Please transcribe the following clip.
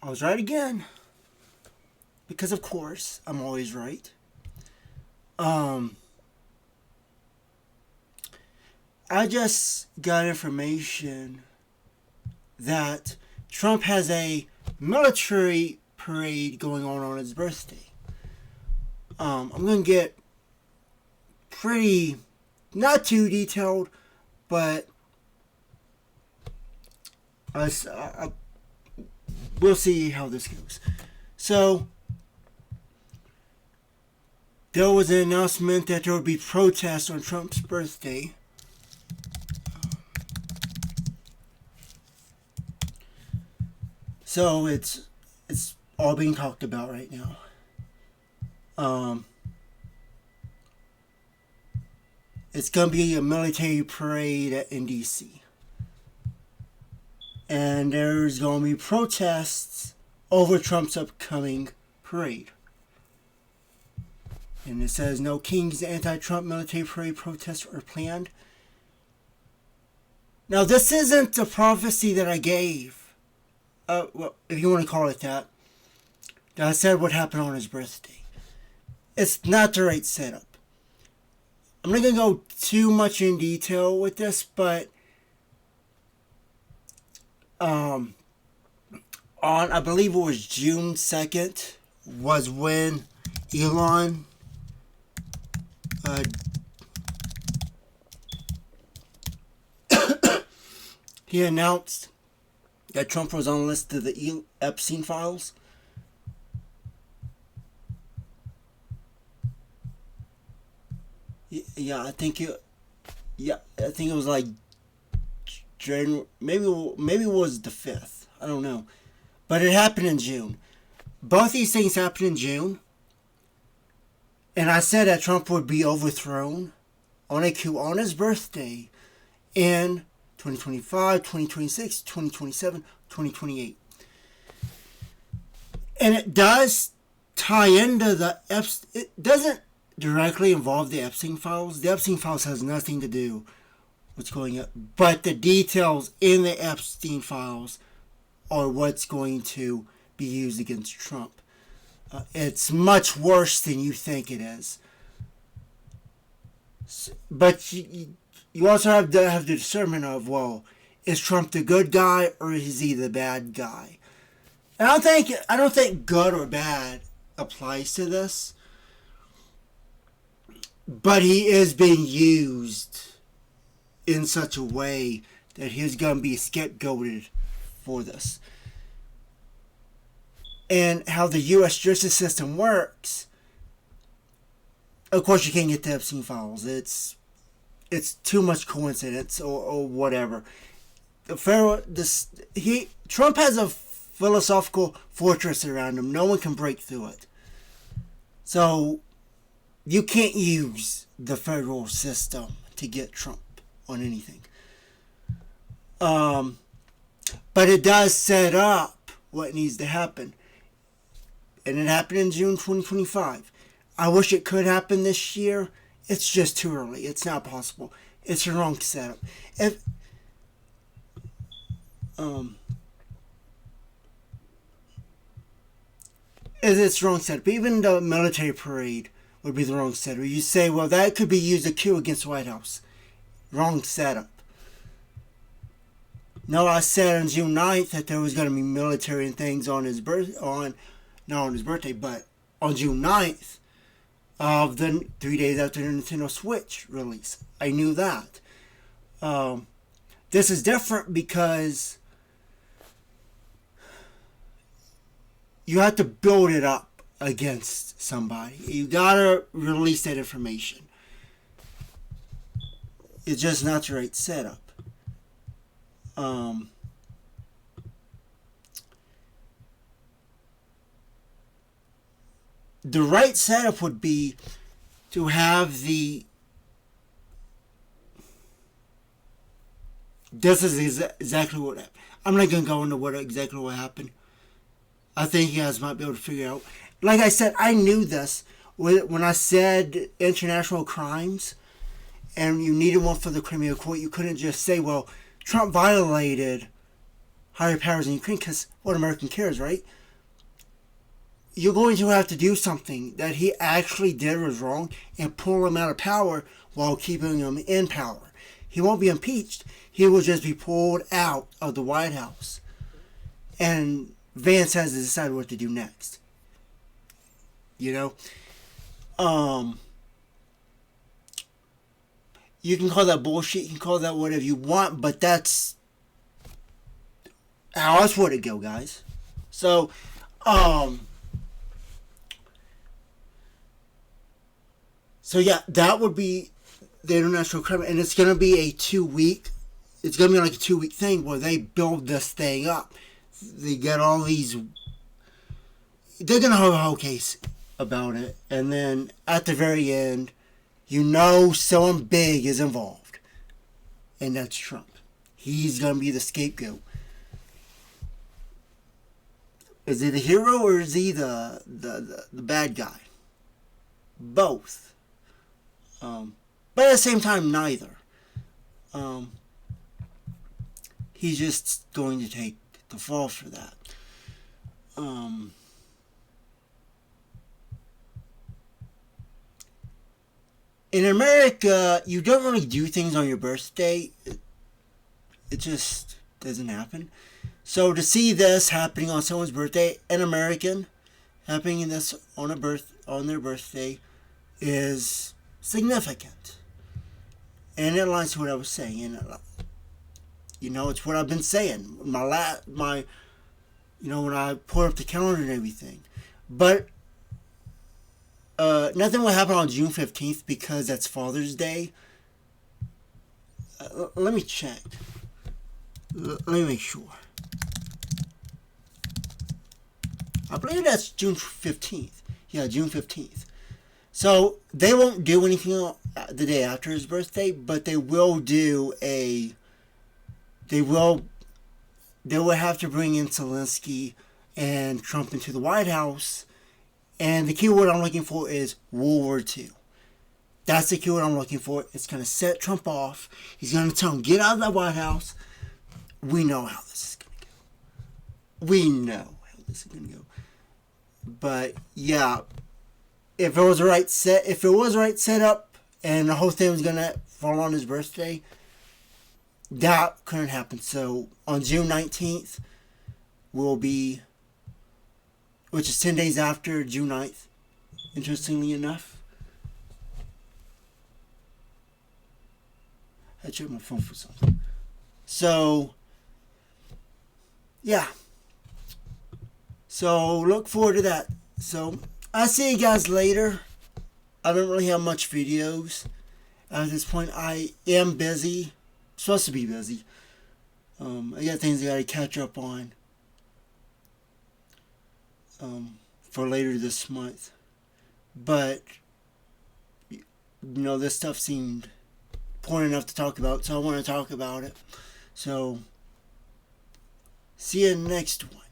I was right again. Because of course, I'm always right. Um, I just got information that Trump has a military parade going on his birthday. I'm going to get pretty, not too detailed, but we'll see how this goes. So, there was an announcement that there would be protests on Trump's birthday. So it's all being talked about right now. It's gonna be a military parade in D.C. And there's gonna be protests over Trump's upcoming parade. And it says no King's anti-Trump military parade protests are planned. Now this isn't the prophecy that I gave. Well, if you want to call it that I said would happen on his birthday. It's not the right setup. I'm not going to go too much in detail with this, but on, I believe it was June 2nd, was when Elon he announced that Trump was on the list of the Epstein files. Yeah, I think it was like January, maybe it was the 5th. I don't know, but it happened in June. Both these things happened in June, and I said that Trump would be overthrown on a coup on his birthday in 2025, 2026, 2027, 2028. And it does tie into it doesn't directly involve the Epstein files. The Epstein files has nothing to do with what's going on, but the details in the Epstein files are what's going to be used against Trump. It's much worse than you think it is. But you also have the discernment of, well, is Trump the good guy or is he the bad guy? And I don't think good or bad applies to this, but he is being used in such a way that he's going to be scapegoated for this. And how the U.S. justice system works, of course you can't get the Epstein files. It's too much coincidence or whatever. Trump has a philosophical fortress around him. No one can break through it. So you can't use the federal system to get Trump on anything. But it does set up what needs to happen. And it happened in June 2025. I wish it could happen this year. It's just too early. It's not possible. It's the wrong setup. It's the wrong setup. Even the military parade would be the wrong setup. You say, well, that could be used as a coup against the White House. Wrong setup. No, I said on June 9th that there was going to be military and things on his not on his birthday, but on June 9th of the 3 days after the Nintendo Switch release. I knew that. This is different because you have to build it up against somebody. You gotta release that information. It's just not the right setup. The right setup would be to have this is exactly what happened. I'm not going to go into exactly what happened. I think you guys might be able to figure out. Like I said, I knew this when I said international crimes and you needed one for the Criminal Court. You couldn't just say, well, Trump violated higher powers in Ukraine, because what American cares, right? You're going to have to do something that he actually did was wrong and pull him out of power while keeping him in power. He won't be impeached. He will just be pulled out of the White House. And Vance has to decide what to do next. You know? You can call that bullshit. You can call that whatever you want, but that's how else would it go, guys? So, So yeah, that would be the International Crime, and it's gonna be a 2 week. It's gonna be like a 2 week thing where they build this thing up. They get all these. They're gonna have a whole case about it, and then at the very end, you know, someone big is involved, and that's Trump. He's gonna be the scapegoat. Is he the hero or is he the bad guy? Both. But at the same time, neither. He's just going to take the fall for that. In America, you don't really do things on your birthday. It just doesn't happen. So to see this happening on someone's birthday, an American happening this on their birthday, is significant. And it aligns to what I was saying. And you know, it's what I've been saying. When I put up the calendar and everything. But nothing will happen on June 15th because that's Father's Day. Let me check. Let me make sure. I believe that's June 15th. Yeah, June 15th. So they won't do anything the day after his birthday, but they will do a. They will have to bring in Zelensky and Trump into the White House, and the keyword I'm looking for is World War II. That's the keyword I'm looking for. It's going to set Trump off. He's going to tell him, get out of the White House. We know how this is going to go. We know how this is going to go. But yeah, if it was the right setup, and the whole thing was gonna fall on his birthday, that couldn't happen. So on June 19th, which is 10 days after June 9th, interestingly enough. I checked my phone for something. So yeah. So look forward to that. So I'll see you guys later. I don't really have much videos at this point. I am busy. I'm supposed to be busy. I got things I gotta catch up on for later this month. But you know, this stuff seemed important enough to talk about, so I want to talk about it. So see you next one.